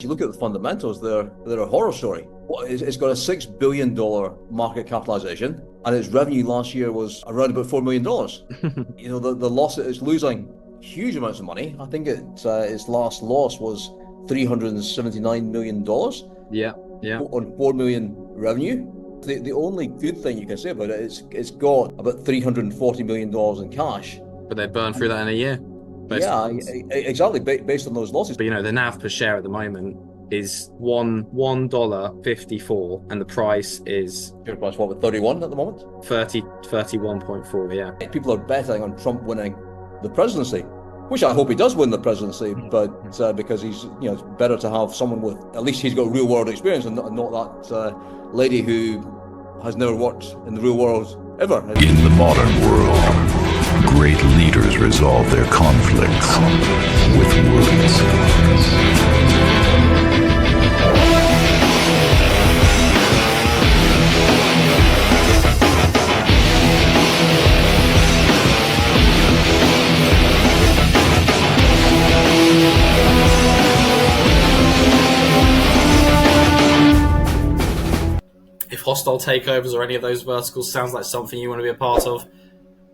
You look at the fundamentals, they're a horror story. It's got a $6 billion market capitalization, and its revenue last year was around about $4 million. The loss, it's losing huge amounts of money. I think its last loss was $379 million. Yeah. On 4 million revenue. The only good thing you can say about it is it's got about $340 million in cash. But they burn through that in a year. Exactly, based on those losses. But the NAV per share at the moment is $1.54, and the price is share price, what, 31 at the moment? 31.4, yeah. People are betting on Trump winning the presidency, which I hope he does win the presidency, but because he's, it's better to have someone with, at least he's got real world experience and not that lady who has never worked in the real world ever. In the modern world, great leaders resolve their conflicts with words. If hostile takeovers or any of those verticals sounds like something you want to be a part of,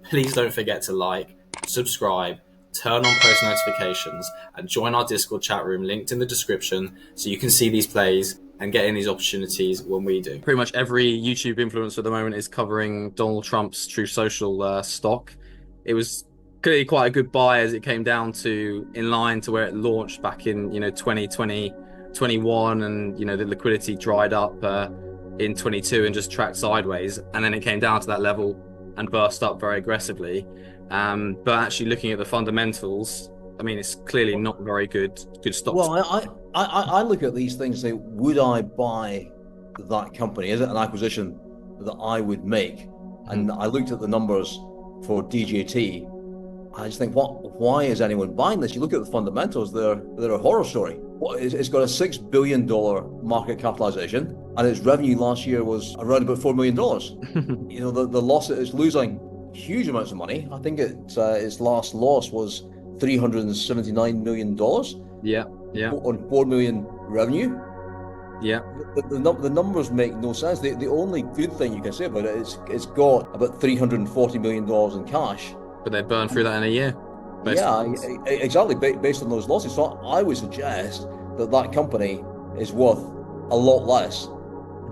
please don't forget to like, subscribe, turn on post notifications, and join our Discord chat room linked in the description so you can see these plays and get in these opportunities when we do. Pretty much every YouTube influencer at the moment is covering Donald Trump's Truth Social stock. It was clearly quite a good buy as it came down to in line to where it launched back in 2020, 21, and the liquidity dried up in 22 and just tracked sideways, and then it came down to that level and burst up very aggressively. But actually looking at the fundamentals, it's clearly not very good stock. Well, I look at these things and say, would I buy that company? Is it an acquisition that I would make? And I looked at the numbers for DJT. I just think, why is anyone buying this? You look at the fundamentals, they're a horror story. It's got a $6 billion market capitalization, and its revenue last year was around about $4 million. The loss, it's losing huge amounts of money. I think its last loss was $379 million. Yeah. On 4 million revenue. Yeah. The numbers make no sense. The only good thing you can say about it is it's got about $340 million in cash. But they burn through that in a year. Exactly, based on those losses. So I would suggest that company is worth a lot less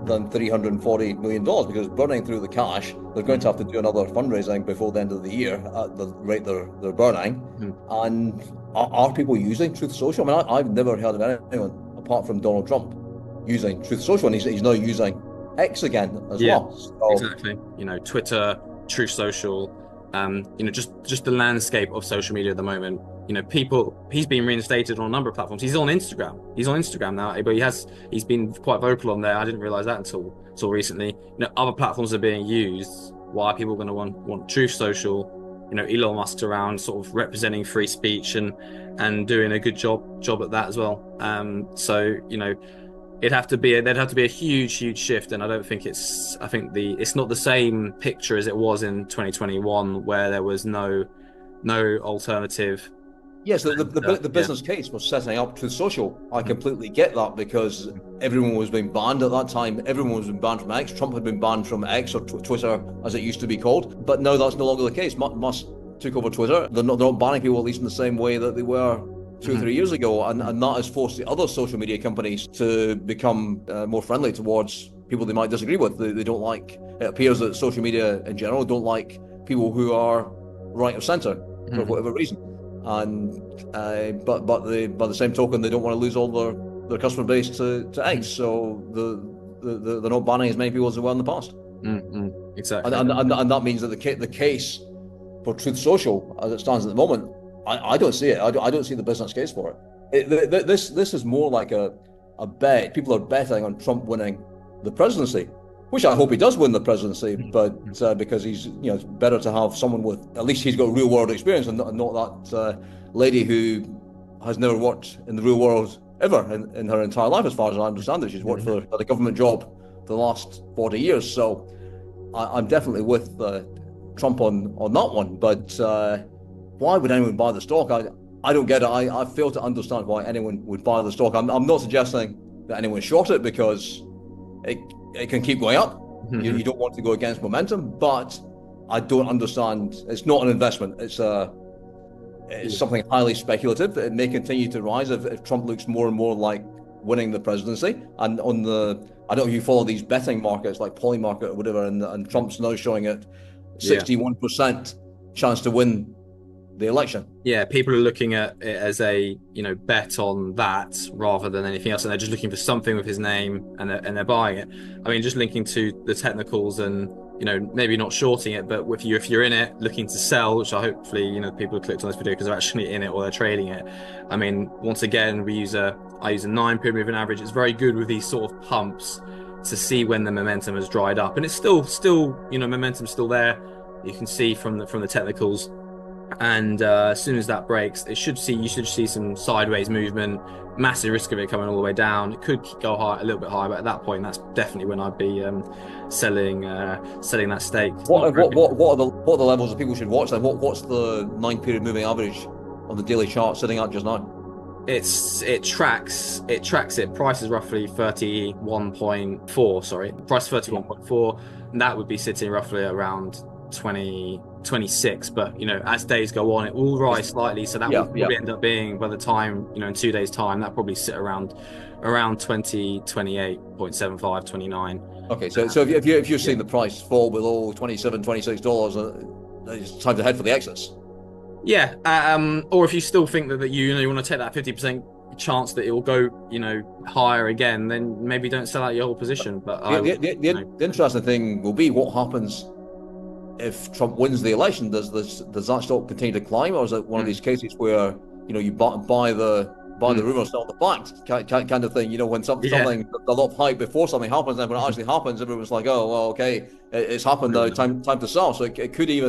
than $340 million because burning through the cash, they're going to have to do another fundraising before the end of the year at the rate they're burning. And are people using Truth Social? I've never heard of anyone apart from Donald Trump using Truth Social, and he's now using X again as well. So, exactly. Twitter, Truth Social. Just the landscape of social media at the moment. He's been reinstated on a number of platforms. He's on Instagram. He's on Instagram now, but he's been quite vocal on there. I didn't realize that until recently. Other platforms are being used. Why are people going to want Truth Social? Elon Musk's around, sort of representing free speech and doing a good job at that as well. There'd have to be a huge shift, and I don't think it's not the same picture as it was in 2021 where there was no alternative. Yes, the business case was setting up Truth Social. I completely get that because everyone was being banned at that time. Everyone was being banned from X. Trump had been banned from X or Twitter as it used to be called. But now that's no longer the case. Musk took over Twitter. They're not banning people, at least in the same way that they were 2 or 3 years ago, and that has forced the other social media companies to become more friendly towards people they might disagree with. They don't like, it appears that social media in general don't like people who are right of centre for whatever reason. And but by the same token, they don't want to lose all their customer base to X, so they're not banning as many people as they were in the past. Exactly. And that means that the case for Truth Social, as it stands at the moment, I don't see it. I don't see the business case for it. This is more like a bet. People are betting on Trump winning the presidency, which I hope he does win the presidency, but because he's better to have someone with, at least he's got real world experience and not that lady who has never worked in the real world ever in her entire life, as far as I understand it. She's worked for a government job for the last 40 years. So I'm definitely with Trump on that one. But why would anyone buy the stock? I don't get it. I fail to understand why anyone would buy the stock. I'm not suggesting that anyone short it, because it can keep going up. You don't want to go against momentum, but I don't understand. It's not an investment. It's something highly speculative. It may continue to rise if Trump looks more and more like winning the presidency. And I don't know if you follow these betting markets like Polymarket or whatever, and Trump's now showing it 61% chance to win the election. Yeah, people are looking at it as a bet on that rather than anything else, and they're just looking for something with his name, and they're buying it. I mean, just linking to the technicals and maybe not shorting it, but if you're in it looking to sell, which I hopefully people have clicked on this video because they're actually in it or they're trading it. I mean, once again, I use a 9-period moving average. It's very good with these sort of pumps to see when the momentum has dried up, and it's still momentum's still there. You can see from the technicals. And as soon as that breaks, you should see some sideways movement. Massive risk of it coming all the way down. It could go high, a little bit higher, but at that point, that's definitely when I'd be selling that stake. What are the levels that people should watch then? What's the 9-period moving average on the daily chart sitting at just now? It tracks it. Price is roughly 31.4. Sorry, price 31.4, and that would be sitting roughly around 26, but as days go on, it will rise slightly, so that will probably end up being, by the time in 2 days time, that probably sit around 28.75, 29. Okay, so if you're seeing the price fall below $27-26, it's time to head for the exits. Yeah, or if you still think that you want to take that 50% chance that it will go higher again, then maybe don't sell out your whole position. But the interesting thing will be what happens if Trump wins the election. Does that stock continue to climb, or is it one of these cases where you buy the rumor, sell the fact kind of thing? When something a lot of hype before something happens, and when it actually happens, everyone's like, oh well, okay, it's happened now, time to sell. So it could be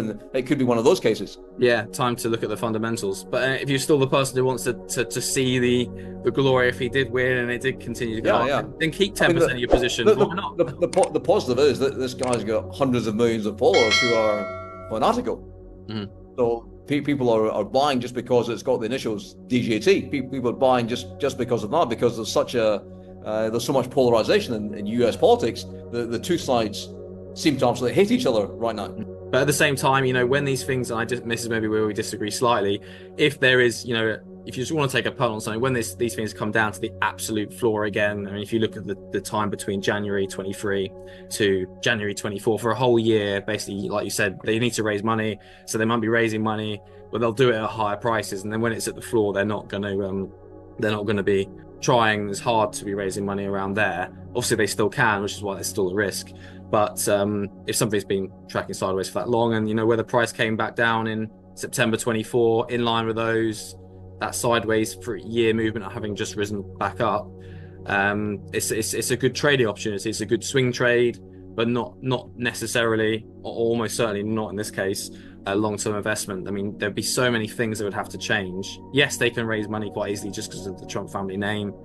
one of those cases. Yeah, time to look at the fundamentals. But if you're still the person who wants to see the glory if he did win and it did continue to go up, then keep 10% of your position. Why not? The positive is that this guy's got hundreds of millions of followers who are fanatical. So people are buying just because it's got the initials DJT. People are buying just because of that, because there's so much polarization in US politics. The two sides seem to absolutely hate each other right now. But at the same time, when these things, and this is maybe where we disagree slightly, if there is, if you just want to take a punt on something, when these things come down to the absolute floor again, I mean, if you look at the time between January 23 to January 24, for a whole year, basically, like you said, they need to raise money, so they might be raising money, but they'll do it at higher prices, and then when it's at the floor, they're not going to be trying as hard to be raising money around there. Obviously, they still can, which is why there's still a risk. But if something's been tracking sideways for that long, and where the price came back down in September 24, in line with that sideways for year movement having just risen back up, it's a good trading opportunity. It's a good swing trade, but not necessarily, or almost certainly not in this case, a long-term investment. I mean, there'd be so many things that would have to change. Yes, they can raise money quite easily just because of the Trump family name,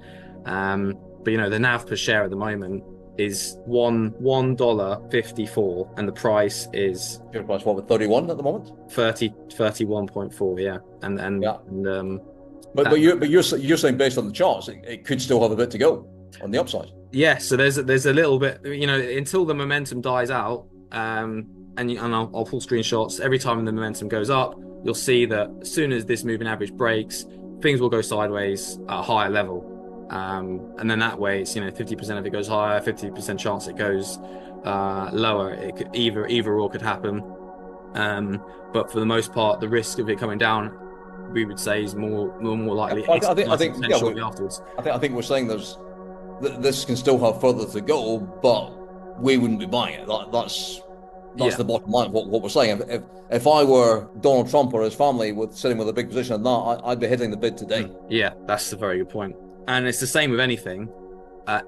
but the NAV per share at the moment is $1.54, and the price is your price what, 31 at the moment? 31.4, But you're saying based on the charts, it could still have a bit to go on the upside. Yeah, so there's a little bit, until the momentum dies out, and I'll pull screenshots. Every time the momentum goes up, you'll see that as soon as this moving average breaks, things will go sideways at a higher level. And then that way, it's 50% if it goes higher, 50% chance it goes lower. It could either or could happen. But for the most part, the risk of it coming down, we would say, is more likely. I think afterwards. I think we're saying this can still have further to go, but we wouldn't be buying it. That's the bottom line of what we're saying. If I were Donald Trump or his family sitting with a big position in that, I'd be hitting the bid today. Yeah, that's a very good point. And it's the same with anything.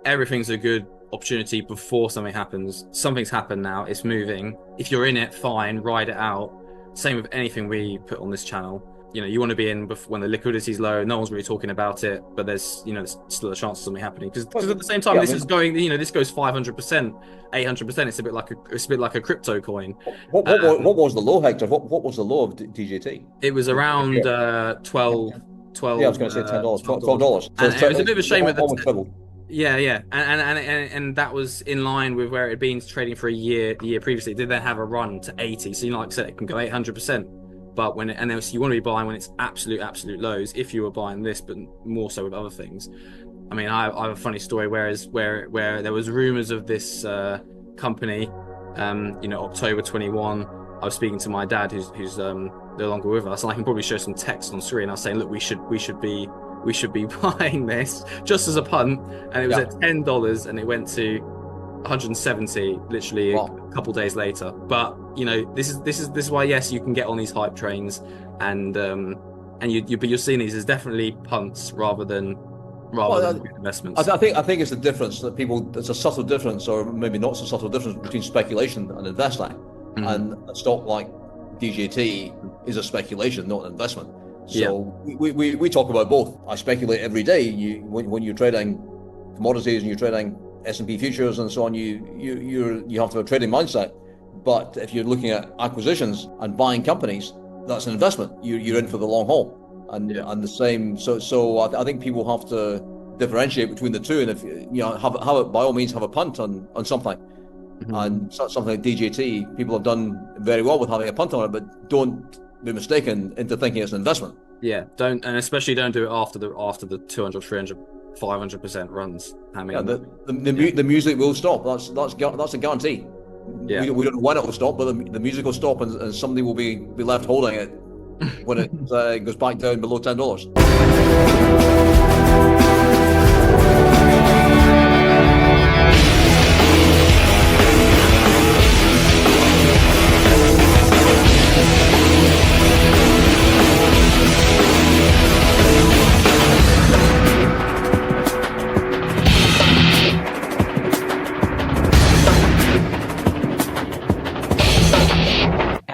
Everything's a good opportunity before something happens. Something's happened now. It's moving. If you're in it, fine, ride it out. Same with anything we put on this channel. You want to be in when the liquidity is low. No one's really talking about it, but there's still a chance of something happening. Because at the same time, is going. This goes 500%, 800%. It's a bit like a crypto coin. What was the low, Hector? What was the low of DJT? It was around 12. 12. Yeah, I was going to say $10, $12. So And it was a bit of a shame with the almost triple. Yeah, and that was in line with where it had been trading for a year. The year previously, it did then have a run to 80. So, like I said, it can go 800%. But when then you want to be buying when it's absolute lows. If you were buying this, but more so with other things. I mean, I have a funny story. Where there was rumors of this company, October 21. I was speaking to my dad, who's no longer with us, and I can probably show some text on screen. I was saying, look, we should be buying this just as a punt, and it was at $10 and it went to 170 literally a couple days later. But this is why, yes, you can get on these hype trains, and you're seeing these as definitely punts rather than investments. I think it's the difference that it's a subtle difference, or maybe not so subtle difference, between speculation and investing. And a stock like DJT is a speculation, not an investment. So we talk about both. I speculate every day. When you're trading commodities and you're trading S&P futures and so on, you have to have a trading mindset. But if you're looking at acquisitions and buying companies, that's an investment. You're in for the long haul, and the same. So I think people have to differentiate between the two. And if have it, by all means, have a punt on something. And something like DJT, people have done very well with having a punt on it, but don't be mistaken into thinking it's an investment. Yeah, don't especially don't do it after the 200, 300, 500% runs. I mean, the music will stop. That's a guarantee. Yeah. We don't know when it will stop, but the music will stop, and somebody will be left holding it when it goes back down below $10.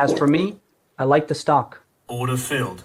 As for me, I like the stock. Order filled.